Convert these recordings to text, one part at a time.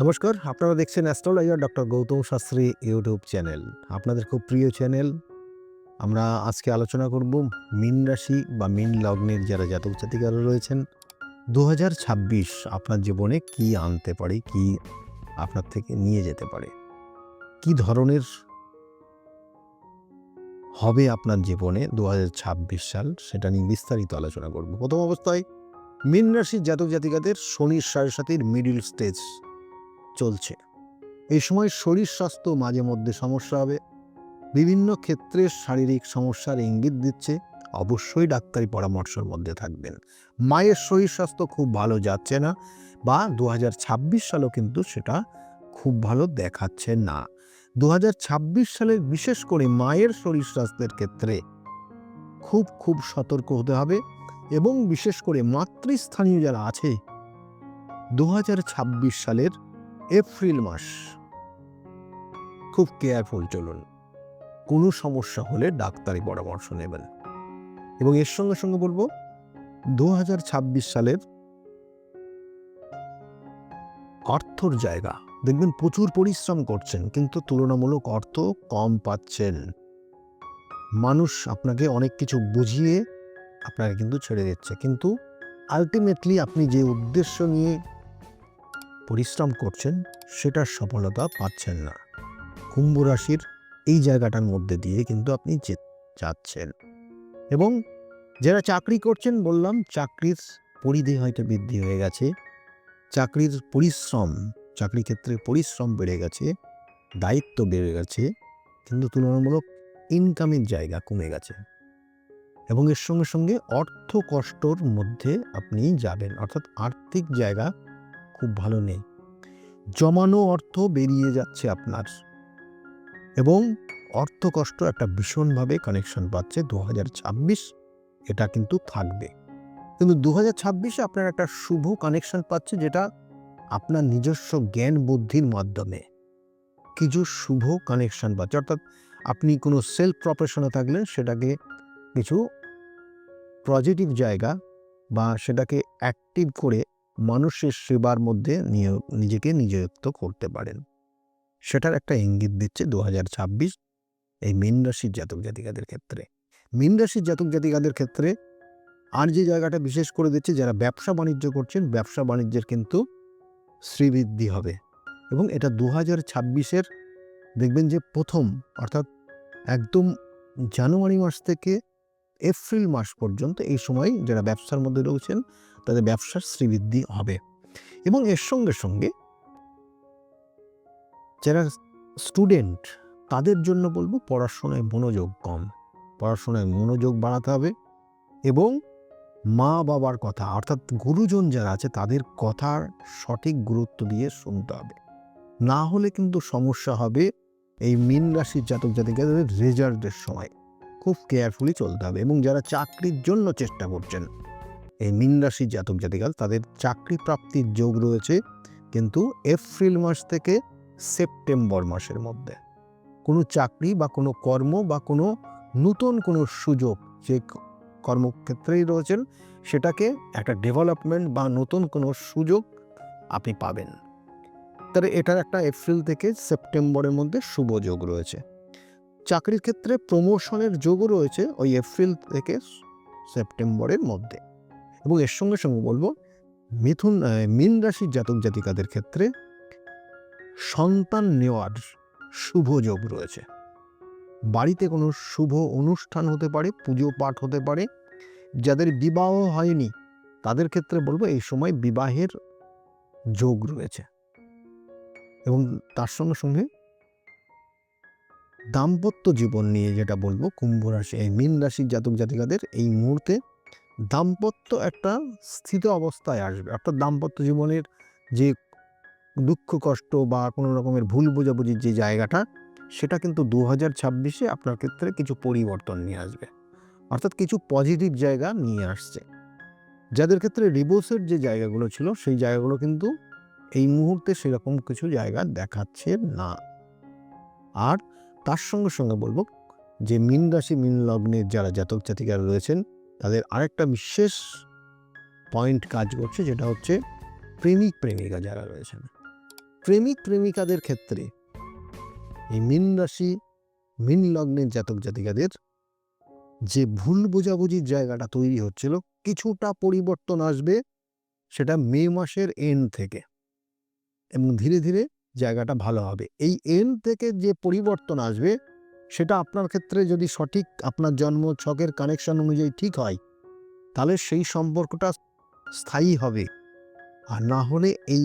নমস্কার, আপনারা দেখছেন astrologer doctor Gautam Shastri YouTube channel. আপনাদের খুব প্রিয় চ্যানেল। আমরা আজকে আলোচনা করব মীন রাশি বা মীন লগ্নের যারা জাতক জাতিকারা রয়েছেন 2026 আপনার জীবনে কি আনতে পারে, কি আপনার থেকে নিয়ে যেতে পারে, কি ধরনের হবে আপনার জীবনে 2026 সাল, সেটা নিয়ে বিস্তারিত আলোচনা করব। প্রথম অবস্থায় মীন রাশির জাতক জাতিকাদের শনির 7.5 মিডিল স্টেজ চলছে। এই সময় শরীর স্বাস্থ্য মাঝে মধ্যে সমস্যা হবে, বিভিন্ন ক্ষেত্রে শারীরিক সমস্যার ইঙ্গিত দিচ্ছে। অবশ্যই ডাক্তারি পরামর্শের মধ্যে থাকবেন। মায়ের শরীর স্বাস্থ্য খুব ভালো যাচ্ছে না, বা 2026 সালেও কিন্তু সেটা খুব ভালো দেখাচ্ছে না। 2026 সালে বিশেষ করে মায়ের শরীর স্বাস্থ্যের ক্ষেত্রে খুব সতর্ক হতে হবে, এবং বিশেষ করে মাতৃস্থানীয় যারা আছে 2026 সালের এপ্রিল মাস খুব কেয়ারফুল চলুন। কোনো সমস্যা হলে ডাক্তারি পরামর্শ নেবেন। এবং এর সঙ্গে সঙ্গে বলবো 2026 সালের অর্থর জায়গা দেখবেন প্রচুর পরিশ্রম করছেন, কিন্তু তুলনামূলক অর্থ কম পাচ্ছেন। মানুষ আপনাকে অনেক কিছু বুঝিয়ে আপনাকে কিন্তু ছেড়ে দিচ্ছে, কিন্তু আলটিমেটলি আপনি যে উদ্দেশ্য নিয়ে পরিশ্রম করছেন সেটার সফলতা পাচ্ছেন না। কুম্ভ রাশির এই জায়গাটার মধ্যে দিয়ে কিন্তু আপনি যাচ্ছেন। এবং যারা চাকরি করছেন, বললাম চাকরির পরিধি হয়তো বৃদ্ধি হয়ে গেছে, চাকরির পরিশ্রম, চাকরি ক্ষেত্রে পরিশ্রম বেড়ে গেছে, দায়িত্ব বেড়ে গেছে, কিন্তু তুলনামূলক ইনকামের জায়গা কমে গেছে। এবং এর সঙ্গে সঙ্গে অর্থ কষ্টর মধ্যে আপনি যাবেন, অর্থাৎ আর্থিক জায়গা খুব ভালো নেই। জমানো অর্থ বেরিয়ে যাচ্ছে আপনার, এবং অর্থ কষ্ট একটা ভীষণভাবে কানেকশন পাচ্ছে। 2026 এটা কিন্তু থাকবে, কিন্তু 2026-এ আপনার একটা শুভ কানেকশন পাচ্ছে, যেটা আপনার নিজস্ব জ্ঞান বুদ্ধির মাধ্যমে কিছু শুভ কানেকশন পাচ্ছে। অর্থাৎ আপনি কোনো সেলফ প্রফেশনে থাকলেন, সেটাকে কিছু পজিটিভ জায়গা বা সেটাকে অ্যাক্টিভ করে মানুষের সেবার মধ্যে নিজেকে নিযুক্ত করতে পারেন। সেটার একটা ইঙ্গিত দিচ্ছে 2026 এই মীন রাশির জাতক জাতিকাদের ক্ষেত্রে। মীন রাশির জাতক জাতিকাদের ক্ষেত্রে আর যে জায়গাটা বিশেষ করে দিচ্ছে, যারা ব্যবসা বাণিজ্য করছেন, ব্যবসা বাণিজ্যের কিন্তু শ্রীবৃদ্ধি হবে। এবং এটা 2026-এর দেখবেন যে প্রথম, অর্থাৎ একদম জানুয়ারি মাস থেকে এপ্রিল মাস পর্যন্ত এই সময় যারা ব্যবসার মধ্যে রয়েছেন তাদের ব্যবসার শ্রীবৃদ্ধি হবে। এবং এর সঙ্গে সঙ্গে যারা স্টুডেন্ট, তাদের জন্য বলবো পড়াশোনায় মনোযোগ কম, পড়াশোনায় মনোযোগ বাড়াতে হবে। এবং মা বাবার কথা, অর্থাৎ গুরুজন যারা আছে তাদের কথার সঠিক গুরুত্ব দিয়ে শুনতে হবে, না হলে কিন্তু সমস্যা হবে। এই মীন রাশির জাতক জাতিকাদের রেজাল্টের সময় খুব কেয়ারফুলি চলতে হবে। এবং যারা চাকরির জন্য চেষ্টা করছেন, এই মীন রাশির জাতক জাতিকা তাদের চাকরি প্রাপ্তির যোগ রয়েছে, কিন্তু এপ্রিল মাস থেকে সেপ্টেম্বর মাসের মধ্যে কোনো চাকরি বা কোনো কর্ম বা কোনো নতুন কোনো সুযোগ, যে কর্মক্ষেত্রেই রয়েছেন সেটাকে একটা ডেভেলপমেন্ট বা নতুন কোনো সুযোগ আপনি পাবেন। তাহলে এটার একটা এপ্রিল থেকে সেপ্টেম্বরের মধ্যে শুভ যোগ রয়েছে। চাকরির ক্ষেত্রে প্রমোশনের যোগও রয়েছে ওই এপ্রিল থেকে সেপ্টেম্বরের মধ্যে। এবং এর সঙ্গে সঙ্গে বলবো মীন রাশির জাতক জাতিকাদের ক্ষেত্রে সন্তান নেওয়ার শুভ যোগ রয়েছে। বাড়িতে কোনো শুভ অনুষ্ঠান হতে পারে, পুজো পাঠ হতে পারে। যাদের বিবাহ হয়নি তাদের ক্ষেত্রে বলবো এই সময় বিবাহের যোগ রয়েছে। এবং তার সঙ্গে সঙ্গে দাম্পত্য জীবন নিয়ে যেটা বলবো, কুম্ভ রাশি এই মীন রাশির জাতক জাতিকাদের এই মুহূর্তে দাম্পত্য একটা স্থিত অবস্থায় আসবে। অর্থাৎ দাম্পত্য জীবনের যে দুঃখ কষ্ট বা কোনো রকমের ভুল বোঝাবুঝির যে জায়গাটা, সেটা কিন্তু 2026-এ আপনার ক্ষেত্রে কিছু পরিবর্তন নিয়ে আসবে, অর্থাৎ কিছু পজিটিভ জায়গা নিয়ে আসছে। যাদের ক্ষেত্রে ডিভোর্সের যে জায়গাগুলো ছিল, সেই জায়গাগুলো কিন্তু এই মুহূর্তে সেরকম কিছু জায়গা দেখাচ্ছে না। আর তার সঙ্গে সঙ্গে বলবো যে মীন রাশি মীন লগ্নের যারা জাতক জাতিকারা রয়েছেন, তাদের আরেকটা বিশেষ পয়েন্ট কাজ করছে, যেটা হচ্ছে প্রেমিক প্রেমিকা যারা রয়েছেন, প্রেমিক প্রেমিকাদের ক্ষেত্রে এই মীন রাশি মীন লগ্নের জাতক জাতিকাদের যে ভুল বোঝাবুঝির জায়গাটা তৈরি হচ্ছিল, কিছুটা পরিবর্তন আসবে সেটা মে মাসের এন্ড থেকে, এবং ধীরে ধীরে জায়গাটা ভালো হবে। এই এন্ড থেকে যে পরিবর্তন আসবে সেটা আপনার ক্ষেত্রে যদি সঠিক আপনার জন্ম ছকের কানেকশন অনুযায়ী ঠিক হয়, তাহলে সেই সম্পর্কটা স্থায়ী হবে। আর না হলে এই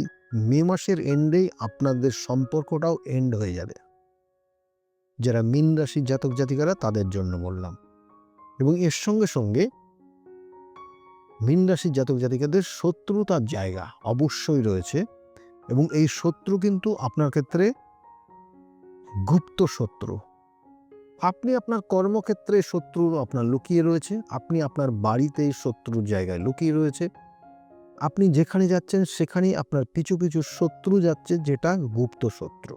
মে মাসের এন্ডেই আপনাদের সম্পর্কটাও এন্ড হয়ে যাবে। যারা মীন রাশির জাতক জাতিকারা তাদের জন্য বললাম। এবং এর সঙ্গে সঙ্গে মীন রাশির জাতক জাতিকাদের শত্রুতার জায়গা অবশ্যই রয়েছে, এবং এই শত্রু কিন্তু আপনার ক্ষেত্রে গুপ্ত শত্রু। আপনি আপনার কর্মক্ষেত্রে শত্রু আপনার লুকিয়ে রয়েছে, আপনি আপনার বাড়িতে শত্রুর জায়গায় লুকিয়ে রয়েছে, আপনি যেখানে যাচ্ছেন সেখানেই আপনার পিছু পিছু শত্রু যাচ্ছে, যেটা গুপ্ত শত্রু।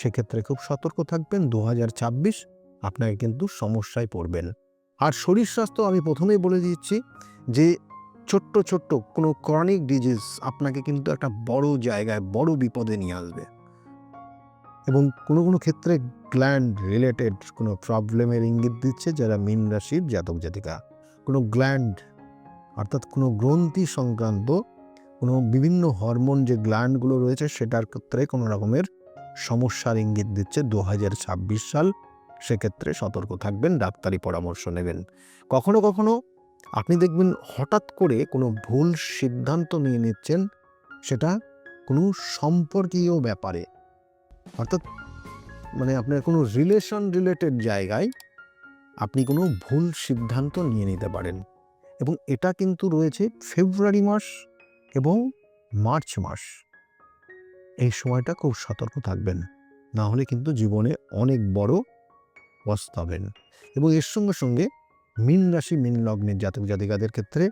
সেক্ষেত্রে খুব সতর্ক থাকবেন। 2026 আপনাকে কিন্তু সমস্যায় পড়বেন। আর শরীর স্বাস্থ্য আমি প্রথমেই বলে দিচ্ছি যে ছোট্ট ছোট্ট কোনো ক্রনিক ডিজিজ আপনাকে কিন্তু একটা বড় জায়গায় বড় বিপদে নিয়ে আসবে, এবং কোনো কোনো ক্ষেত্রে গ্ল্যান্ড রিলেটেড কোনো প্রবলেমের ইঙ্গিত দিচ্ছে যারা মীন রাশির জাতক জাতিকা। কোনো গ্ল্যান্ড অর্থাৎ কোনো গ্রন্থি সংক্রান্ত কোনো বিভিন্ন হরমোন যে গ্ল্যান্ডগুলো রয়েছে সেটার ক্ষেত্রে কোনো রকমের সমস্যার ইঙ্গিত দিচ্ছে 2026 সাল। সেক্ষেত্রে সতর্ক থাকবেন, ডাক্তারি পরামর্শ নেবেন। কখনো কখনো আপনি দেখবেন হঠাৎ করে কোনো ভুল সিদ্ধান্ত নিয়ে নিচ্ছেন, সেটা কোনো সম্পর্কীয় ব্যাপারে, অর্থাৎ মানে আপনার কোনো রিলেশন রিলেটেড জায়গায় আপনি কোনো ভুল সিদ্ধান্ত নিয়ে নিতে পারেন। এবং এটা কিন্তু রয়েছে ফেব্রুয়ারি মাস এবং মার্চ মাস। এই সময়টা খুব সতর্ক থাকবেন, না হলে কিন্তু জীবনে অনেক বড় পস্তাবেন। এবং এর সঙ্গে সঙ্গে মীন রাশি মীন লগ্নের জাতক জাতিকাদের ক্ষেত্রে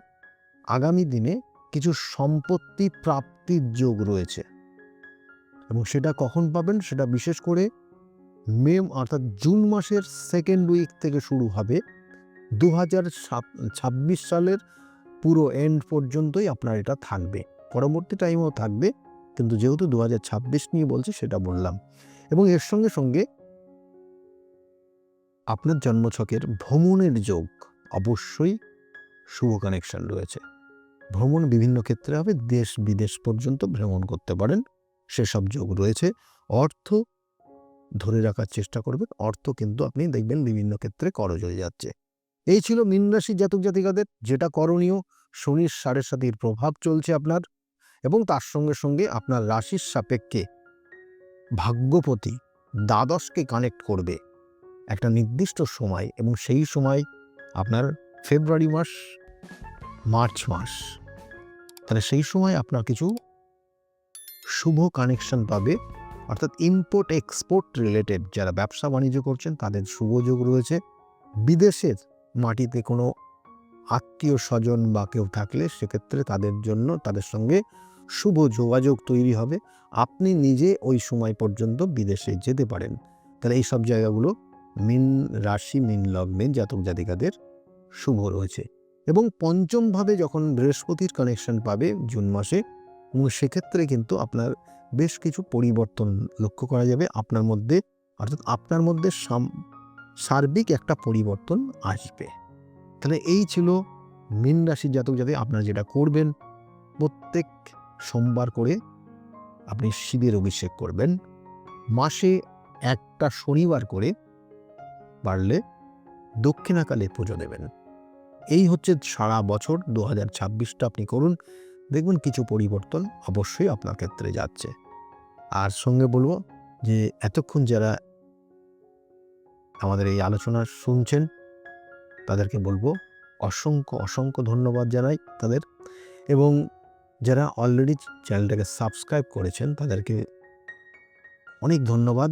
আগামী দিনে কিছু সম্পত্তি প্রাপ্তির যোগ রয়েছে, এবং সেটা কখন পাবেন সেটা বিশেষ করে মে অর্থাৎ জুন মাসের সেকেন্ড উইক থেকে শুরু হবে। 2026 সালের পুরো এন্ড পর্যন্তই আপনার এটা থাকবে, পরবর্তী টাইমেও থাকবে, কিন্তু যেহেতু 2026 নিয়ে বলছি সেটা বললাম। এবং এর সঙ্গে সঙ্গে আপনার জন্মছকের ভ্রমণের যোগ অবশ্যই শুভ কানেকশন রয়েছে। ভ্রমণ বিভিন্ন ক্ষেত্রে হবে, দেশ বিদেশ পর্যন্ত ভ্রমণ করতে পারেন, সেসব যোগ রয়েছে। অর্থ ধরে রাখার চেষ্টা করবেন, অর্থ কিন্তু আপনি দেখবেন বিভিন্ন ক্ষেত্রে খরচ হয়ে যাচ্ছে। এই ছিল মীন রাশির জাতক জাতিকাদের যেটা করণীয়। শনির 7.5 প্রভাব চলছে আপনার, এবং তার সঙ্গে সঙ্গে আপনার রাশির সাপেক্ষে ভাগ্যপতি দ্বাদশকে কানেক্ট করবে একটা নির্দিষ্ট সময়, এবং সেই সময় আপনার ফেব্রুয়ারি মাস মার্চ মাস। তাহলে সেই সময় আপনার কিছু শুভ কানেকশন পাবে, অর্থাৎ ইম্পোর্ট এক্সপোর্ট রিলেটেড যারা ব্যবসা বাণিজ্য করছেন তাদের শুভ যোগ রয়েছে। বিদেশের মাটিতে কোনো আত্মীয় স্বজন বা কেউ থাকলে সেক্ষেত্রে তাদের জন্য তাদের সঙ্গে শুভ যোগাযোগ তৈরি হবে, আপনি নিজে ওই সময় পর্যন্ত বিদেশে যেতে পারেন। তাহলে এই সব জায়গাগুলো মীন রাশি মীন লগ্নের জাতক জাতিকাদের শুভ রয়েছে। এবং পঞ্চমভাবে যখন বৃহস্পতির কানেকশন পাবে জুন মাসে, এবং সেক্ষেত্রে কিন্তু আপনার বেশ কিছু পরিবর্তন লক্ষ্য করা যাবে আপনার মধ্যে, অর্থাৎ আপনার মধ্যে সার্বিক একটা পরিবর্তন আসবে। তাহলে এই ছিল মীন রাশির জাতক জাতিক। আপনারা যেটা করবেন, প্রত্যেক সোমবার করে আপনি শিবের অভিষেক করবেন, মাসে একটা শনিবার করে পারলে দক্ষিণাকালে পুজো দেবেন। এই হচ্ছে সারা বছর 2026টা আপনি করুন, দেখবেন কিছু পরিবর্তন অবশ্যই আপনার ক্ষেত্রে যাচ্ছে। আর সঙ্গে বলবো যে এতক্ষণ যারা আমাদের এই আলোচনা শুনছেন তাদেরকে বলবো অসংখ্য অসংখ্য ধন্যবাদ জানাই তাদের, এবং যারা অলরেডি চ্যানেলটাকে সাবস্ক্রাইব করেছেন তাদেরকে অনেক ধন্যবাদ।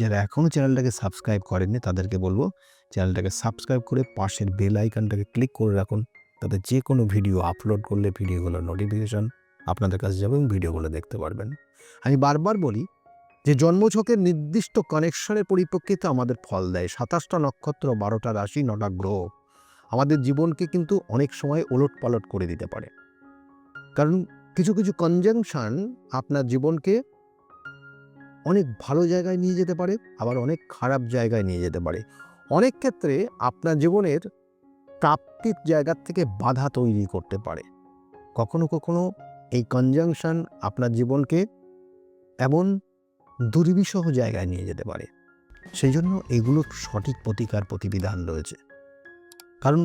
যারা এখনও চ্যানেলটাকে সাবস্ক্রাইব করেননি তাদেরকে বলবো চ্যানেলটাকে সাবস্ক্রাইব করে পাশের বেল আইকনটাকে ক্লিক করে রাখুন, তাতে যে কোনো ভিডিও আপলোড করলে ভিডিওগুলোর নোটিফিকেশান আপনাদের কাছে যাবে এবং ভিডিওগুলো দেখতে পারবেন। আমি বারবার বলি যে জন্মছকের নির্দিষ্ট কানেকশনের পরিপ্রেক্ষিতে আমাদের ফল দেয় 27টা নক্ষত্র, 12টা রাশি, 9টা গ্রহ আমাদের জীবনকে কিন্তু অনেক সময় ওলটপালট করে দিতে পারে, কারণ কিছু কিছু কনজাংশন আপনার জীবনকে অনেক ভালো জায়গায় নিয়ে যেতে পারে, আবার অনেক খারাপ জায়গায় নিয়ে যেতে পারে। অনেক ক্ষেত্রে আপনার জীবনের প্রাপ্তির জায়গার থেকে বাধা তৈরি করতে পারে। কখনো কখনো এই কনজাংশন আপনার জীবনকে এমন দুর্বিষহ জায়গায় নিয়ে যেতে পারে। সেই জন্য এগুলোর সঠিক প্রতিকার প্রতিবিধান রয়েছে। কারণ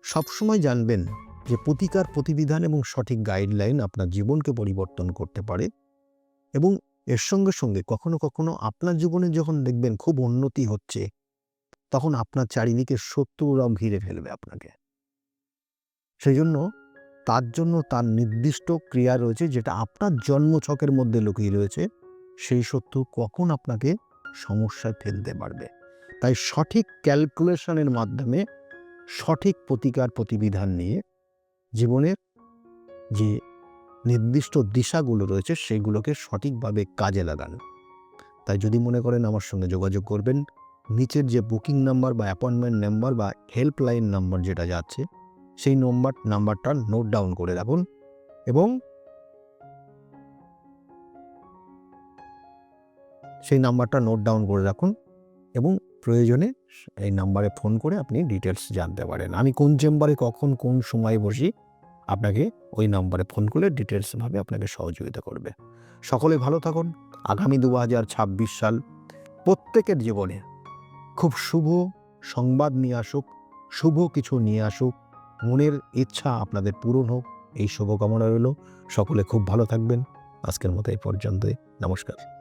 সবসময় জানবেন যে প্রতিকার প্রতিবিধান এবং সঠিক গাইডলাইন আপনার জীবনকে পরিবর্তন করতে পারে, এবং এর সঙ্গে সঙ্গে কখনো কখনো আপনার জীবনে যখন দেখবেন খুব উন্নতি হচ্ছে, তখন আপনার চারিদিকে শত্রুরাও ঘিরে ফেলবে আপনাকে। সেই জন্য তার নির্দিষ্ট ক্রিয়া রয়েছে, যেটা আপনার জন্মছকের মধ্যে লুকিয়ে রয়েছে। সেই শত্রু কখন আপনাকে সমস্যায় ফেলতে পারবে। তাই সঠিক ক্যালকুলেশনের মাধ্যমে সঠিক প্রতিকার প্রতিবিধান নিয়ে জীবনের যে নির্দিষ্ট দিশাগুলো রয়েছে সেগুলোকে সঠিকভাবে কাজে লাগান। তাই যদি মনে করেন আমার সঙ্গে যোগাযোগ করবেন, নিচের যে বুকিং নাম্বার বা অ্যাপয়েন্টমেন্ট নাম্বার বা হেল্পলাইন নাম্বার যেটা যাচ্ছে, সেই নাম্বারটা নোট ডাউন করে রাখুন, এবং প্রয়োজনে এই নাম্বারে ফোন করে আপনি ডিটেলস জানতে পারেন। আমি কোন চেম্বারে কখন কোন সময় বসি, আপনাকে ওই নাম্বারে ফোন করলে ডিটেলসভাবে আপনাকে সহযোগিতা করবে। সকলে ভালো থাকুন। আগামী 2026 সাল প্রত্যেকের জীবনে খুব শুভ সংবাদ নিয়ে আসুক, শুভ কিছু নিয়ে আসুক, মনের ইচ্ছা আপনাদের পূরণ হোক, এই শুভকামনা রইল। সকলে খুব ভালো থাকবেন। আজকের মতো এই পর্যন্তই। নমস্কার।